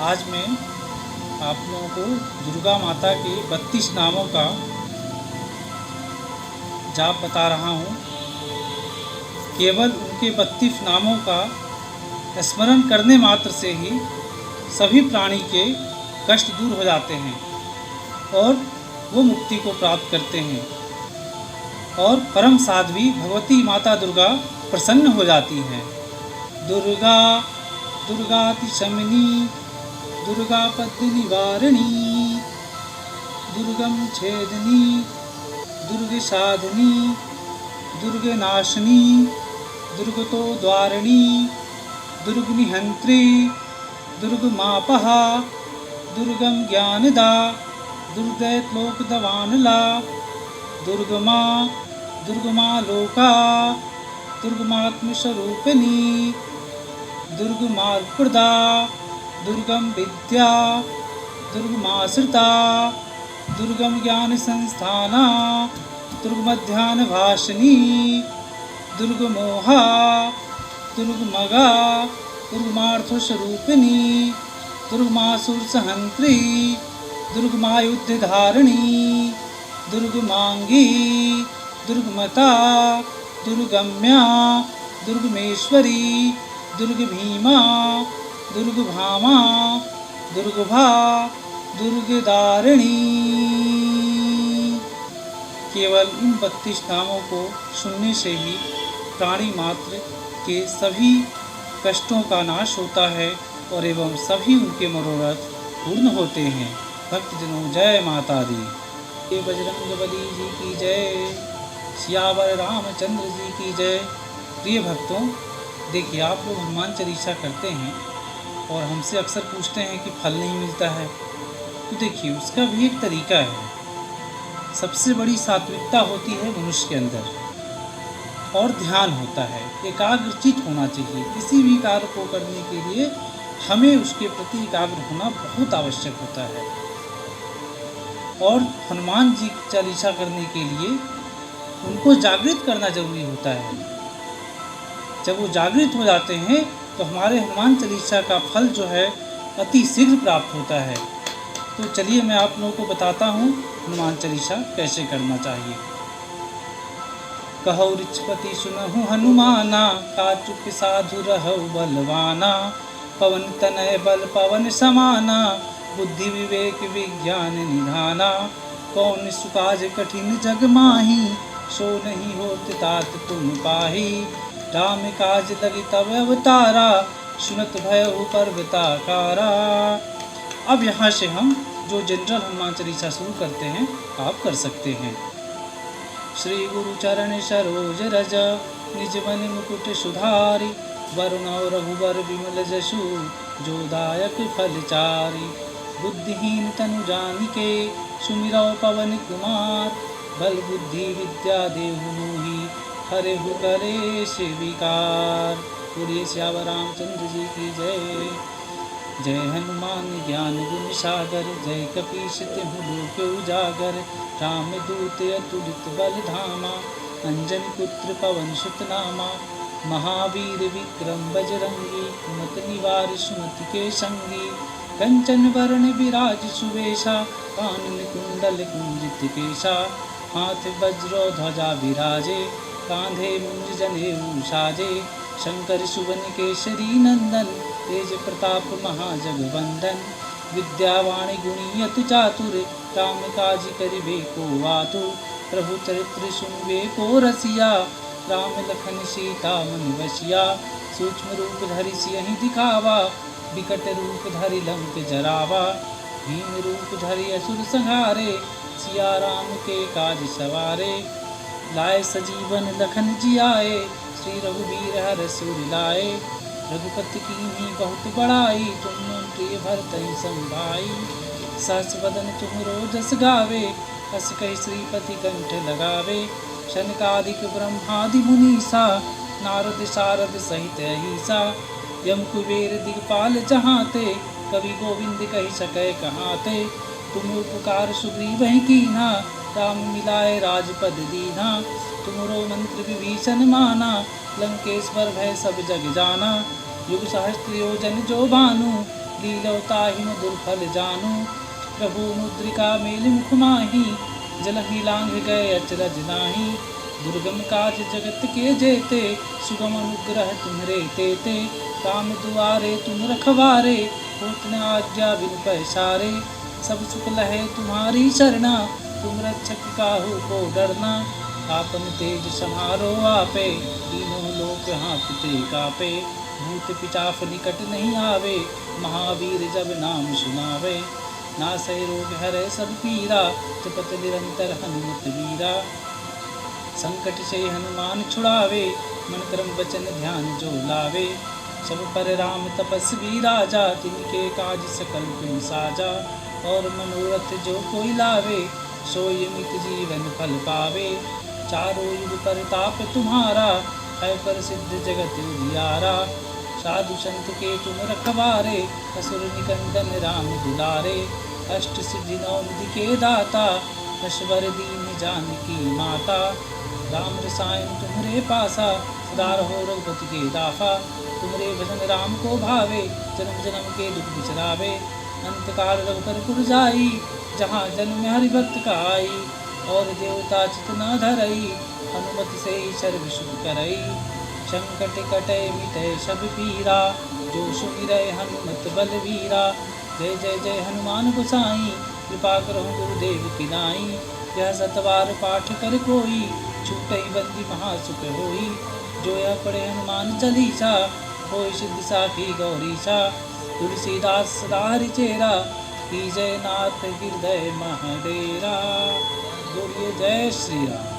आज मैं आप लोगों को दुर्गा माता के 32 नामों का जाप बता रहा हूँ। केवल उनके 32 नामों का स्मरण करने मात्र से ही सभी प्राणी के कष्ट दूर हो जाते हैं और वो मुक्ति को प्राप्त करते हैं और परम साध्वी भगवती माता दुर्गा प्रसन्न हो जाती हैं। दुर्गा दुर्गातिशमिनी दुर्गा पद्य निवारिणी दुर्गम छेदनी दुर्ग साधनी दुर्ग नाशिनी दुर्गतो द्वारिणी दुर्ग निहंत्री दुर्ग मापहा दुर्गम ज्ञानदा दुर्दैत्लोक दवानला दुर्गमा लोका दुर्गमात्मस्वरूपिणी दुर्गमार्प्रदा दुर्गम विद्या दुर्गमाश्रिता दुर्गम ज्ञान संस्थाना दुर्गमध्यान भाषिनी दुर्गमोहा दुर्गमगा दुर्गमार्थस्वरूपिणी दुर्गमासुर सहंत्री दुर्गमायुद्धधारिणी दुर्गमांगी दुर्गमता दुर्गम्या दुर्गमेश्वरी दुर्गभीमा दुर्गभामा दुर्गभा दुर्गदारिणी। केवल इन 32 नामों को सुनने से ही प्राणी मात्र के सभी कष्टों का नाश होता है और एवं सभी उनके मनोरथ पूर्ण होते हैं। भक्तजनों जय माता दी। ये बजरंगबली जी की जय, सियावर रामचंद्र जी की जय। प्रिय भक्तों, देखिए आप लोग हनुमान चालीसा करते हैं और हमसे अक्सर पूछते हैं कि फल नहीं मिलता है, तो देखिए उसका भी एक तरीका है। सबसे बड़ी सात्विकता होती है मनुष्य के अंदर और ध्यान होता है, एकाग्रचित होना चाहिए। किसी भी कार्य को करने के लिए हमें उसके प्रति एकाग्र होना बहुत आवश्यक होता है और हनुमान जी की चालीसा करने के लिए उनको जागृत करना जरूरी होता है। जब वो जागृत हो जाते हैं तो हमारे हनुमान चालीसा का फल जो है अति शीघ्र प्राप्त होता है। तो चलिए मैं आप लोगों को बताता हूँ हनुमान चालीसा कैसे करना चाहिए। कहौ रिचपति सुनहु हनुमाना, का चुप साधु रहौ बलवाना। पवन तनय बल पवन समाना, बुद्धि विवेक विज्ञान निधाना। कौन सुकाज कठिन जग माही, सो नहीं होत तात तुम पाही। राम काज लगी तब अवतारा, सुनत भयउ पर्वताकारा। अब यहाँ से हम जो जनरल हनुमान चालीसा शुरू करते हैं आप कर सकते हैं। श्री गुरु चरण सरोज रज, निज मन मुकुट सुधारी। वरुण रघुबर विमल जसु, जो दायक फल चारि। बुद्धिहीन तनु जानिके, सुमिरौ पवन कुमार। बल बुद्धि विद्या देहु मोहि, हरहु कलेश विकार। बोलिए सियावर रामचंद्र जी की जय। जय हनुमान ज्ञान गुण सागर, जय कपीस तिहुँ लोक उजागर। राम दूत अतुलित बल धामा, अंजनी पुत्र पवन सुत नामा। महावीर विक्रम बजरंगी, कुमत निवार सुमति के संगी। कंचन वरण विराज सुवेशा, कानन कुंडल कुंजित केशा। हाथ वज्र ध्वजा विराजे, कांधे मुंज जनेऊ साजे। शंकर सुवन केसरी नंदन, तेज प्रताप महाजगवंदन। विद्यावाणी गुणी अति चातुर, राम काज करिबे को आतुर। प्रभु चरित्र सुनबे को रसिया, राम लखन सीता मन बसिया। सूक्ष्म रूप धरि सियहि दिखावा, विकट रूप धरि लंक जरावा। भीम रूप धरि असुर संहारे, सिया राम के काज सवारे। लाए सजीवन लखन जियाए, श्री रघुबीर हरषि उर लाए। रघुपति कीन्ही बहुत बड़ाई, तुम प्रिय भरतहि संभाई। सहस बदन तुमरो जस गावे, हस कहि श्रीपति कंठ लगावे। शनकादिक ब्रह्मादि मुनीसा, नारद सारद सहित अहिसा। यम कुबेर दिगपाल जहाते, कवि गोविंद कहि सकै कहाते। तुम उपकार सुग्रीव कीन्हा, राम मिलाए राजपद दीन्हा। तुमरो मंत्र विभीषण माना, लंकेश्वर भय सब जग जाना। युग सहस्त्र योजन जो भानु, लीलौताहि मधुर फल जानू। प्रभु मुद्रिका मेलि मुख माही, जलहि लांघ गए अचरज नाही। दुर्गम काज जगत के जेते, सुगम अनुग्रह तुम्हरे तेते। काम दुआरे तुम रखवारे, होत न आज्ञा बिनु पैसारे। सब सुख लहे तुम्हारी शरणा, तुम रक्षक काहू को डरना। आपन तेज समारो आपे, तीनों लोक हाँफते कापे। भूत पिचाफ निकट नहीं आवे, महावीर जब नाम सुनावे। नासै रोग हरै सब पीरा, जपत निरंतर हनुमत वीरा। संकट से हनुमान छुड़ावे, मन क्रम वचन ध्यान जो लावे। सब पर राम तपस्वी राजा, तिनके काज सकल तुम साजा। और मनोरथ जो कोई लावे, सोई मित जीवन फल पावे। चारों युग परताप तुम्हारा, है प्रसिद्ध जगत उजियारा। साधु संत के तुम रखवारे, असुर निकंदन राम दुलारे। अष्ट सिद्धि नौ निधि के दाता, दशवर दीन जानकी माता। राम रसायन तुम्हरे पासा, सदा रहो रघुपति के दाफा। तुम्हरे भजन राम को भावे, जन्म जन्म के दुख बिसरावे। अंत काल रघुपर पुर जाई, जहाँ जन्म हरि भक्त का आई। और देवता चित न धरई, हनुमत से सर्व सुख करई। संकट कटे मिटे सब पीरा, जो सुमिरै हनुमत बलवीरा। जय जय जय हनुमान गोसाई, कृपा करहु गुरुदेव की नाई। यह सतवार पाठ कर कोई, छूटई बंदी महासुख होई। जो यह पढ़े हनुमान चालीसा, होय सिद्धि साखी गौरीसा। तुलसीदास सदा हरिचेरा, की जय नाथ हृदय महडेरा। बोलिए जय श्री राम।